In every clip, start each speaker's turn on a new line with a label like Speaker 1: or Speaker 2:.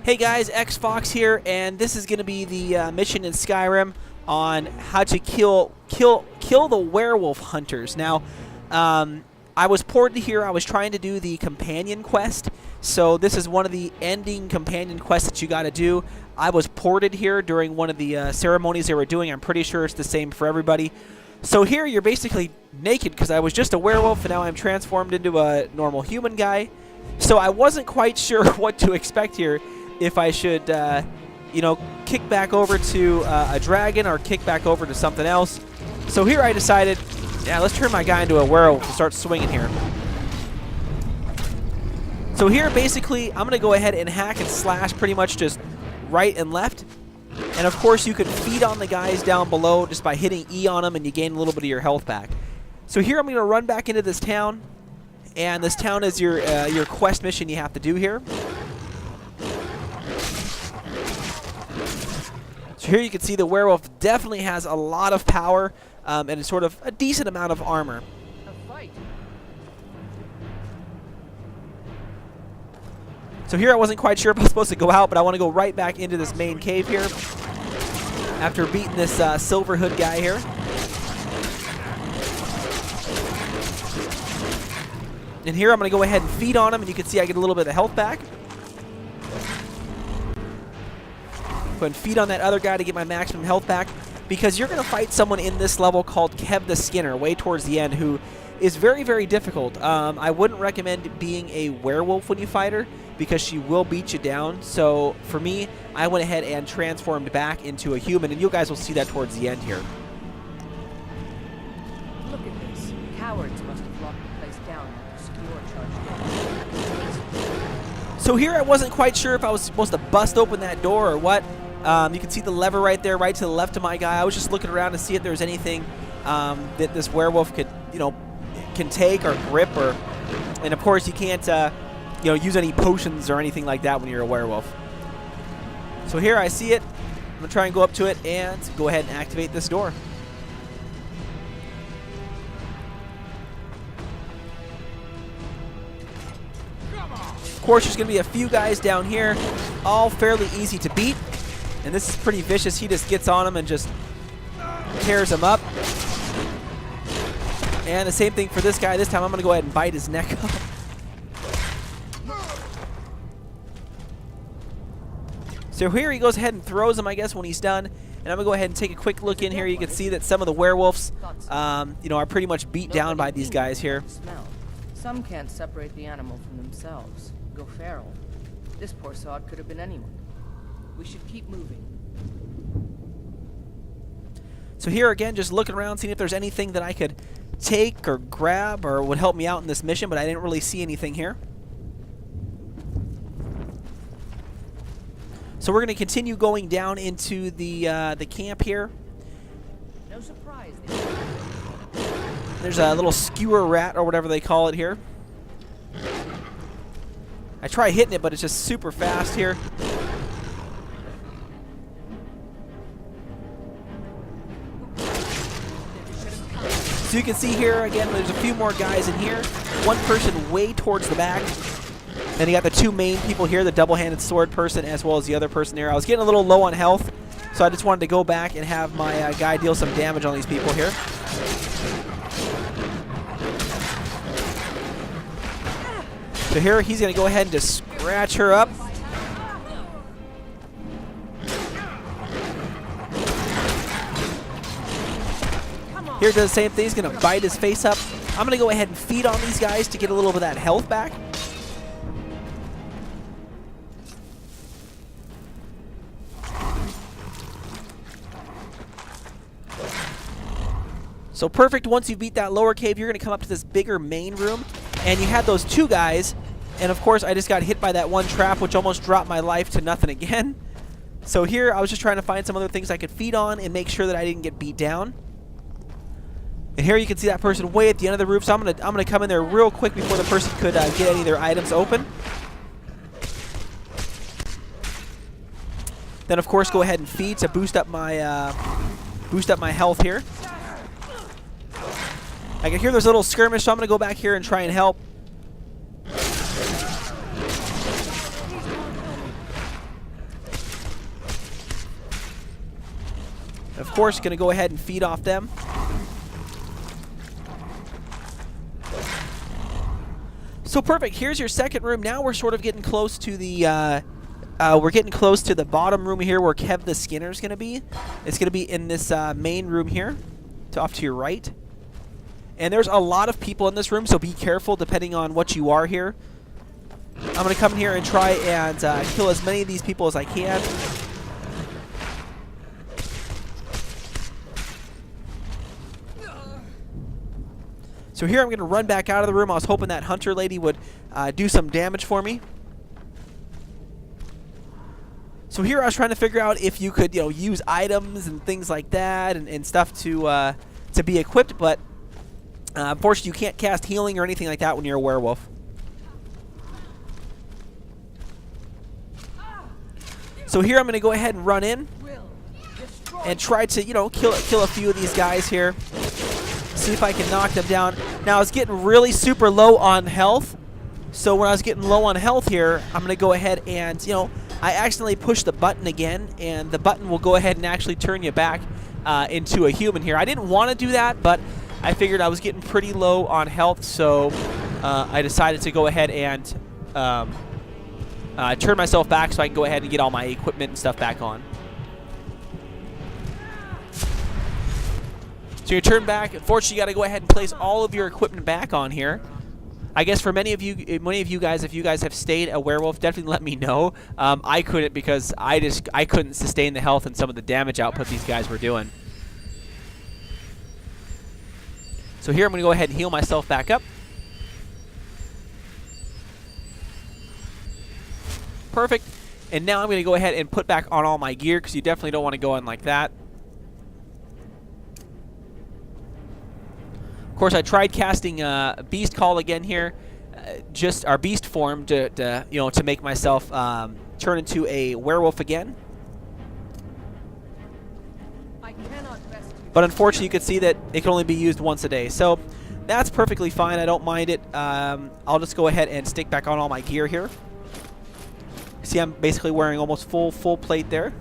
Speaker 1: Hey guys, X-Fox here, and this is going to be the mission in Skyrim on how to kill the werewolf hunters. Now, I was ported here. I was trying to do the companion quest, so this is one of the ending companion quests that you got to do. I was ported here during one of the ceremonies they were doing. I'm pretty sure it's the same for everybody. So here you're basically naked because I was just a werewolf, and now I'm transformed into a normal human guy. So I wasn't quite sure what to expect here. If I should, you know, kick back over to a dragon or kick back over to something else. So here I decided, yeah, let's turn my guy into a werewolf and start swinging here. So here, basically, I'm going to go ahead and hack and slash pretty much just right and left. And, of course, you can feed on the guys down below just by hitting E on them, and you gain a little bit of your health back. So here I'm going to run back into this town. And this town is your quest mission you have to do here. So here you can see the werewolf definitely has a lot of power and sort of a decent amount of armor. So here I wasn't quite sure if I was supposed to go out, but I want to go right back into this main cave here after beating this silver hood guy here. And here I'm going to go ahead and feed on him, and you can see I get a little bit of health back. Go ahead and feed on that other guy to get my maximum health back, because you're going to fight someone in this level called Kev the Skinner way towards the end, who is very, very difficult. I wouldn't recommend being a werewolf when you fight her, because she will beat you down. So for me, I went ahead and transformed back into a human, and you guys will see that towards the end here.
Speaker 2: Look at this. Cowards must have locked the place down after Skewer charged in.
Speaker 1: So here I wasn't quite sure if I was supposed to bust open that door or what. You can see the lever right there, right to the left of my guy. I was just looking around to see if there was anything that this werewolf could, can take or grip, and of course you can't, use any potions or anything like that when you're a werewolf. So here I see it. I'm gonna try and go up to it and go ahead and activate this door. Of course, there's gonna be a few guys down here, all fairly easy to beat. And this is pretty vicious. He just gets on him and just tears him up. And the same thing for this guy. This time I'm going to go ahead and bite his neck off. So here he goes ahead and throws him, I guess, when he's done. And I'm going to go ahead and take a quick look in here. You can see that some of the werewolves, are pretty much beat down by these guys here.
Speaker 2: Some can't separate the animal from themselves. Go feral. This poor sod could have been anyone. We should keep moving.
Speaker 1: So here again, just looking around, seeing if there's anything that I could take or grab or would help me out in this mission, but I didn't really see anything here. So we're going to continue going down into the camp here.
Speaker 2: No surprise.
Speaker 1: There's a little skewer rat or whatever they call it here. I try hitting it, but it's just super fast here. So you can see here, again, there's a few more guys in here. One person way towards the back. Then you got the two main people here, the double-handed sword person as well as the other person there. I was getting a little low on health, so I just wanted to go back and have my guy deal some damage on these people here. So here, he's going to go ahead and just scratch her up. Here does the same thing. He's going to bite his face up. I'm going to go ahead and feed on these guys to get a little bit of that health back. So perfect. Once you beat that lower cave, you're going to come up to this bigger main room. And you had those two guys. And of course, I just got hit by that one trap, which almost dropped my life to nothing again. So here, I was just trying to find some other things I could feed on and make sure that I didn't get beat down. And here you can see that person way at the end of the roof, so I'm gonna come in there real quick before the person could get any of their items open. Then of course go ahead and feed to boost up my health here. I can hear there's a little skirmish, so I'm gonna go back here and try and help. Of course, going to go ahead and feed off them. So perfect. Here's your second room. Now we're sort of getting close to the bottom room here, where Kev the Skinner is going to be. It's going to be in this main room here, off to your right. And there's a lot of people in this room, so be careful depending on what you are here. I'm going to come here and try and kill as many of these people as I can. So here I'm going to run back out of the room. I was hoping that hunter lady would do some damage for me. So here I was trying to figure out if you could, use items and things like that and stuff to be equipped, but unfortunately you can't cast healing or anything like that when you're a werewolf. So here I'm going to go ahead and run in and try to, kill a few of these guys here. See if I can knock them down. Now I was getting really super low on health, so when I was getting low on health here, I'm going to go ahead and, I accidentally pushed the button again, and the button will go ahead and actually turn you back into a human here. I didn't want to do that, but I figured I was getting pretty low on health, so I decided to go ahead and turn myself back so I can go ahead and get all my equipment and stuff back on. So you turn back. Unfortunately, you got to go ahead and place all of your equipment back on here. I guess for many of you guys, if you guys have stayed a werewolf, definitely let me know. I couldn't, because I couldn't sustain the health and some of the damage output these guys were doing. So here I'm going to go ahead and heal myself back up. Perfect. And now I'm going to go ahead and put back on all my gear, because you definitely don't want to go in like that. Of course, I tried casting Beast Call again here, just our Beast form to make myself turn into a werewolf again. But unfortunately, you can see that it can only be used once a day. So that's perfectly fine. I don't mind it. I'll just go ahead and stick back on all my gear here. See, I'm basically wearing almost full plate there.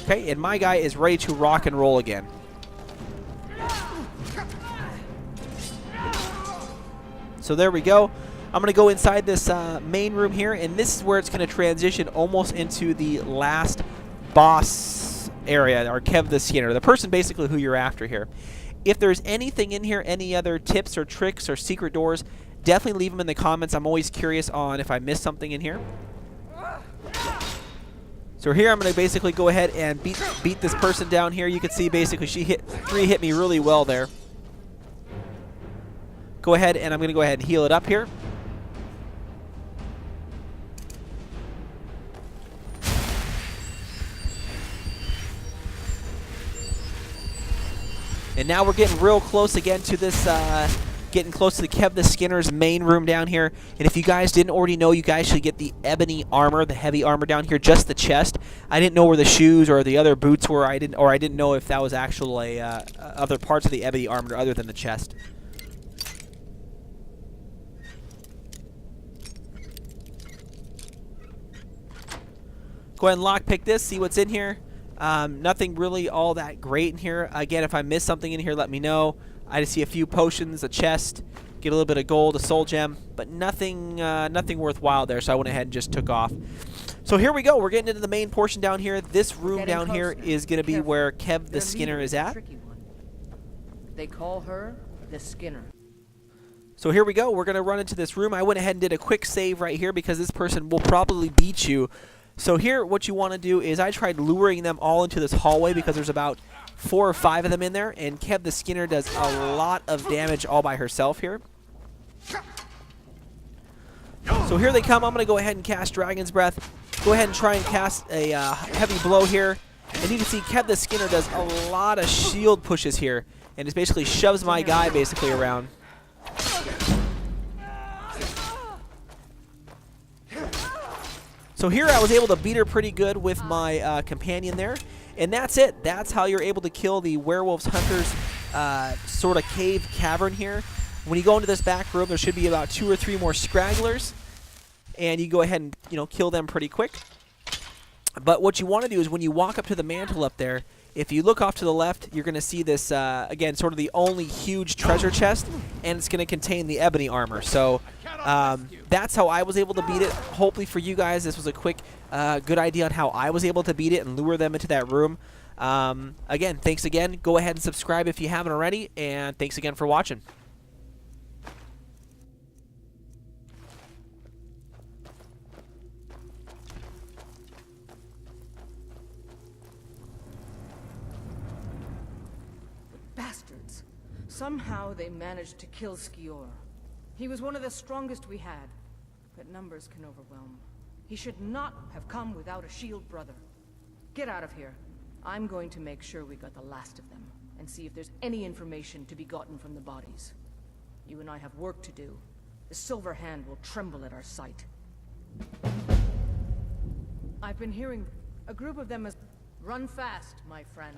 Speaker 1: Okay, and my guy is ready to rock and roll again. So there we go. I'm going to go inside this main room here, and this is where it's going to transition almost into the last boss area, or Kev the Skinner, the person basically who you're after here. If there's anything in here, any other tips or tricks or secret doors, definitely leave them in the comments. I'm always curious on if I missed something in here. So here I'm going to basically go ahead and beat this person down here. You can see basically she hit me really well there. Go ahead, and I'm going to go ahead and heal it up here. And now we're getting real close again to this, getting close to the Kev the Skinner's main room down here. And if you guys didn't already know, you guys should get the ebony armor, the heavy armor down here, just the chest. I didn't know where the shoes or the other boots were. I didn't know if that was actually other parts of the ebony armor other than the chest. Go ahead and lockpick this, see what's in here. Nothing really all that great in here. Again, if I miss something in here, let me know. I just see a few potions, a chest, get a little bit of gold, a soul gem, but nothing worthwhile there, so I went ahead and just took off. So here we go. We're getting into the main portion down here. This room down here is going to be where Kev the Skinner is at.
Speaker 2: They call her the Skinner.
Speaker 1: So here we go. We're going to run into this room. I went ahead and did a quick save right here because this person will probably beat you. So here, what you want to do is I tried luring them all into this hallway because there's about 4 or 5 of them in there, and Kev the Skinner does a lot of damage all by herself here. So here they come. I'm going to go ahead and cast Dragon's Breath. Go ahead and try and cast a heavy blow here. And you can see Kev the Skinner does a lot of shield pushes here, and just basically shoves my guy basically around. So here I was able to beat her pretty good with my companion there. And that's it. That's how you're able to kill the Werewolf's Hunter's sort of cave cavern here. When you go into this back room, there should be about 2 or 3 more scragglers. And you go ahead and, kill them pretty quick. But what you want to do is when you walk up to the mantle up there, if you look off to the left, you're going to see this, again, sort of the only huge treasure chest, and it's going to contain the ebony armor. So that's how I was able to beat it. Hopefully for you guys, this was a quick, good idea on how I was able to beat it and lure them into that room. Again, thanks again. Go ahead and subscribe if you haven't already, and thanks again for watching.
Speaker 2: Bastards. Somehow they managed to kill SKYRIM. He was one of the strongest we had, but numbers can overwhelm. He should not have come without a shield brother. Get out of here. I'm going to make sure we got the last of them, and see if there's any information to be gotten from the bodies. You and I have work to do. The Silver Hand will tremble at our sight. I've been hearing a group of them as... Run fast, my friend.